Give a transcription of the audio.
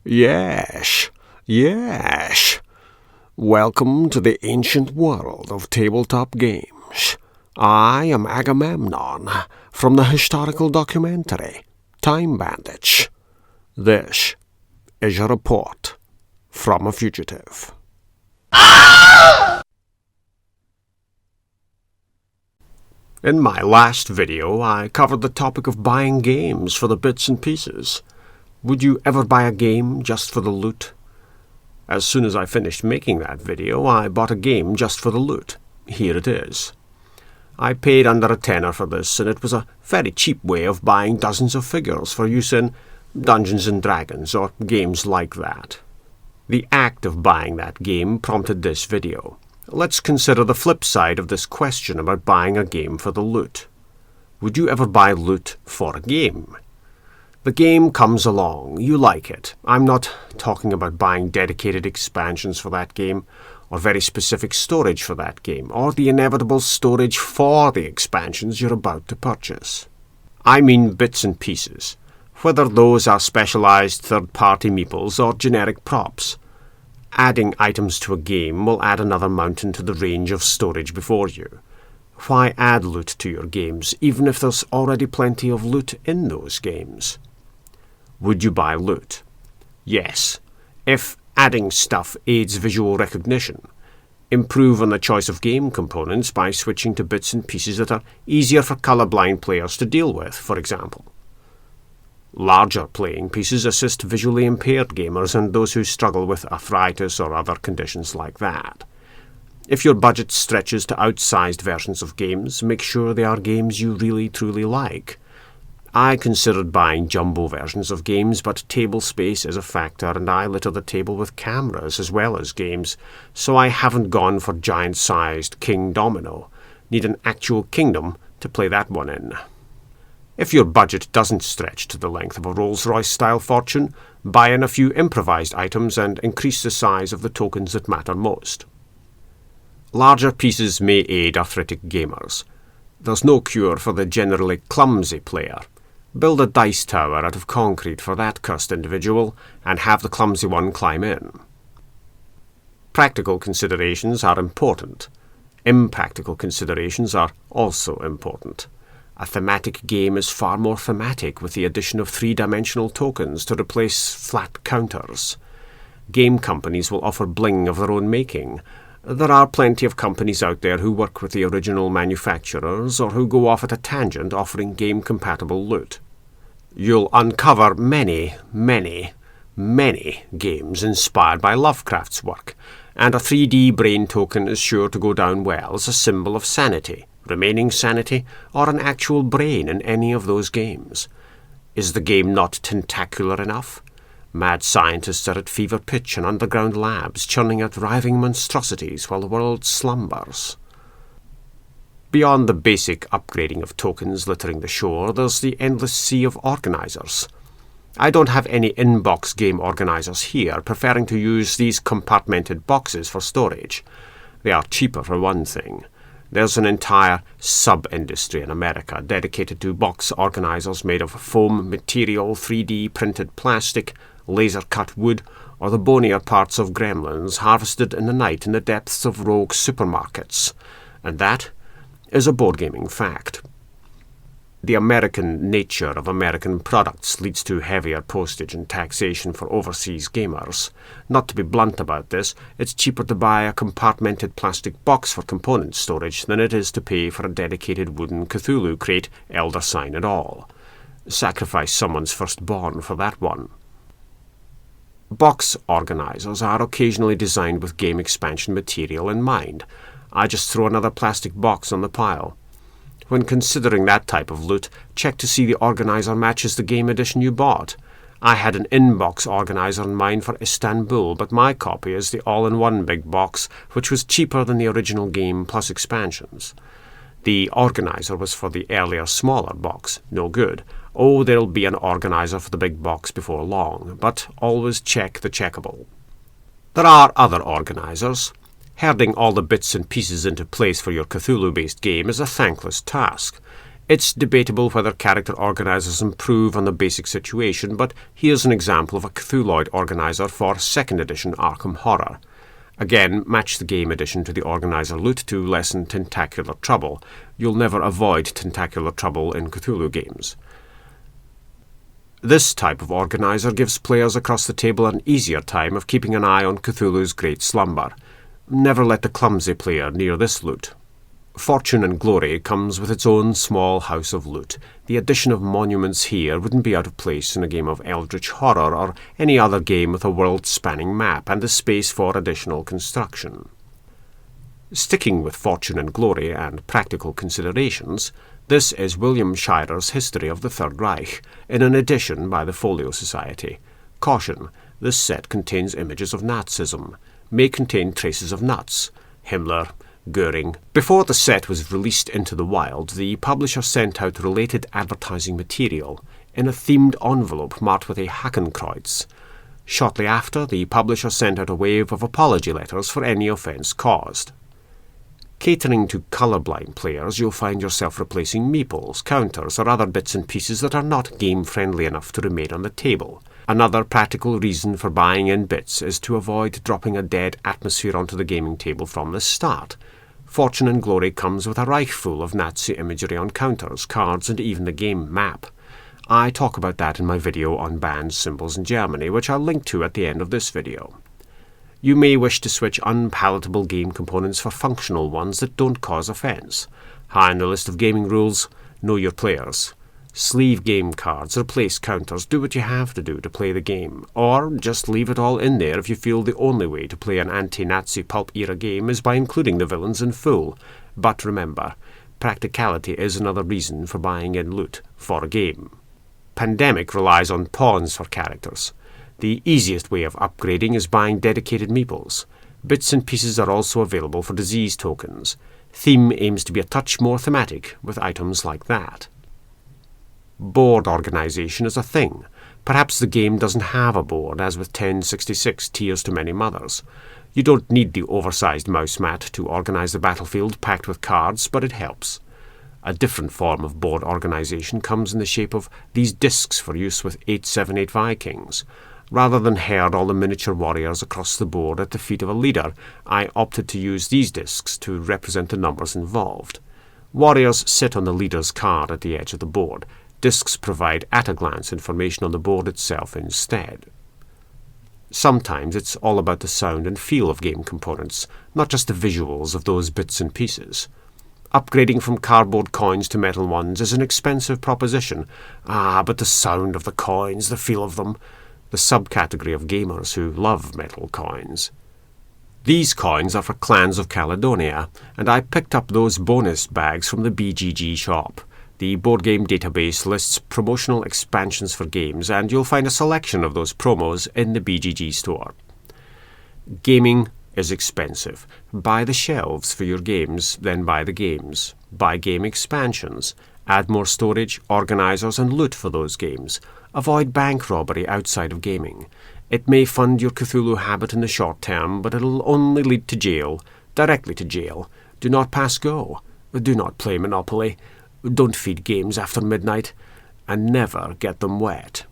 Yes, yes. Welcome to the ancient world of tabletop games. I am Agamemnon from the historical documentary Time Bandits. This is a report from a fugitive. In my last video, I covered the topic of buying games for the bits and pieces. Would you ever buy a game just for the loot? As soon as I finished making that video, I bought a game just for the loot. Here it is. I paid under a tenner for this, and it was a very cheap way of buying dozens of figures for use in Dungeons & Dragons or games like that. The act of buying that game prompted this video. Let's consider the flip side of this question about buying a game for the loot. Would you ever buy loot for a game? The game comes along, you like it. I'm not talking about buying dedicated expansions for that game, or very specific storage for that game, or the inevitable storage for the expansions you're about to purchase. I mean bits and pieces, whether those are specialized third-party meeples or generic props. Adding items to a game will add another mountain to the range of storage before you. Why add loot to your games, even if there's already plenty of loot in those games? Would you buy loot? Yes, if adding stuff aids visual recognition. Improve on the choice of game components by switching to bits and pieces that are easier for colorblind players to deal with, for example. Larger playing pieces assist visually impaired gamers and those who struggle with arthritis or other conditions like that. If your budget stretches to outsized versions of games, make sure they are games you really truly like. I considered buying jumbo versions of games, but table space is a factor, and I litter the table with cameras as well as games, so I haven't gone for giant-sized King Domino. Need an actual kingdom to play that one in. If your budget doesn't stretch to the length of a Rolls-Royce-style fortune, buy in a few improvised items and increase the size of the tokens that matter most. Larger pieces may aid arthritic gamers. There's no cure for the generally clumsy player. Build a dice tower out of concrete for that cursed individual, and have the clumsy one climb in. Practical considerations are important. Impractical considerations are also important. A thematic game is far more thematic with the addition of three-dimensional tokens to replace flat counters. Game companies will offer bling of their own making. There are plenty of companies out there who work with the original manufacturers or who go off at a tangent offering game-compatible loot. You'll uncover many, many, many games inspired by Lovecraft's work, and a 3D brain token is sure to go down well as a symbol of sanity, remaining sanity, or an actual brain in any of those games. Is the game not tentacular enough? Mad scientists are at fever pitch in underground labs, churning out writhing monstrosities while the world slumbers. Beyond the basic upgrading of tokens littering the shore, there's the endless sea of organizers. I don't have any in-box game organizers here, preferring to use these compartmented boxes for storage. They are cheaper for one thing. There's an entire sub-industry in America dedicated to box organizers made of foam material, 3D printed plastic, laser-cut wood, or the bonier parts of gremlins harvested in the night in the depths of rogue supermarkets. And that is a board gaming fact. The American nature of American products leads to heavier postage and taxation for overseas gamers. Not to be blunt about this, it's cheaper to buy a compartmented plastic box for component storage than it is to pay for a dedicated wooden Cthulhu crate, Elder Sign and all. Sacrifice someone's firstborn for that one. Box organizers are occasionally designed with game expansion material in mind. I just throw another plastic box on the pile. When considering that type of loot, check to see the organizer matches the game edition you bought. I had an in-box organizer in mind for Istanbul, but my copy is the all-in-one big box, which was cheaper than the original game plus expansions. The organizer was for the earlier, smaller box. No good. Oh, there'll be an organizer for the big box before long, but always check the checkable. There are other organizers. Herding all the bits and pieces into place for your Cthulhu-based game is a thankless task. It's debatable whether character organisers improve on the basic situation, but here's an example of a Cthulhuid organiser for 2nd edition Arkham Horror. Again, match the game edition to the organiser loot to lessen tentacular trouble. You'll never avoid tentacular trouble in Cthulhu games. This type of organiser gives players across the table an easier time of keeping an eye on Cthulhu's great slumber. Never let the clumsy player near this loot. Fortune and Glory comes with its own small house of loot. The addition of monuments here wouldn't be out of place in a game of Eldritch Horror or any other game with a world-spanning map and the space for additional construction. Sticking with Fortune and Glory and practical considerations, this is William Shirer's History of the Third Reich, in an edition by the Folio Society. Caution, this set contains images of Nazism, may contain traces of nuts, Himmler, Goering. Before the set was released into the wild, the publisher sent out related advertising material in a themed envelope marked with a Hakenkreuz. Shortly after, the publisher sent out a wave of apology letters for any offence caused. Catering to colourblind players, you'll find yourself replacing meeples, counters, or other bits and pieces that are not game-friendly enough to remain on the table. Another practical reason for buying in bits is to avoid dropping a dead atmosphere onto the gaming table from the start. Fortune and Glory comes with a Reich full of Nazi imagery on counters, cards, and even the game map. I talk about that in my video on banned symbols in Germany, which I'll link to at the end of this video. You may wish to switch unpalatable game components for functional ones that don't cause offence. High on the list of gaming rules, know your players. Sleeve game cards, replace counters, do what you have to do to play the game, or just leave it all in there if you feel the only way to play an anti-Nazi pulp-era game is by including the villains in full. But remember, practicality is another reason for buying in loot for a game. Pandemic relies on pawns for characters. The easiest way of upgrading is buying dedicated meeples. Bits and pieces are also available for disease tokens. Theme aims to be a touch more thematic with items like that. Board organisation is a thing. Perhaps the game doesn't have a board, as with 1066 Tears to Many Mothers. You don't need the oversized mouse mat to organise the battlefield packed with cards, but it helps. A different form of board organisation comes in the shape of these discs for use with 878 Vikings. Rather than herd all the miniature warriors across the board at the feet of a leader, I opted to use these discs to represent the numbers involved. Warriors sit on the leader's card at the edge of the board. Discs provide at-a-glance information on the board itself instead. Sometimes it's all about the sound and feel of game components, not just the visuals of those bits and pieces. Upgrading from cardboard coins to metal ones is an expensive proposition. But the sound of the coins, the feel of them, the subcategory of gamers who love metal coins. These coins are for Clans of Caledonia, and I picked up those bonus bags from the BGG shop. The board game database lists promotional expansions for games, and you'll find a selection of those promos in the BGG store. Gaming is expensive. Buy the shelves for your games, then buy the games. Buy game expansions. Add more storage, organisers, and loot for those games. Avoid bank robbery outside of gaming. It may fund your Cthulhu habit in the short term, but it'll only lead to jail, directly to jail. Do not pass go. Do not play Monopoly. Don't feed games after midnight, and never get them wet.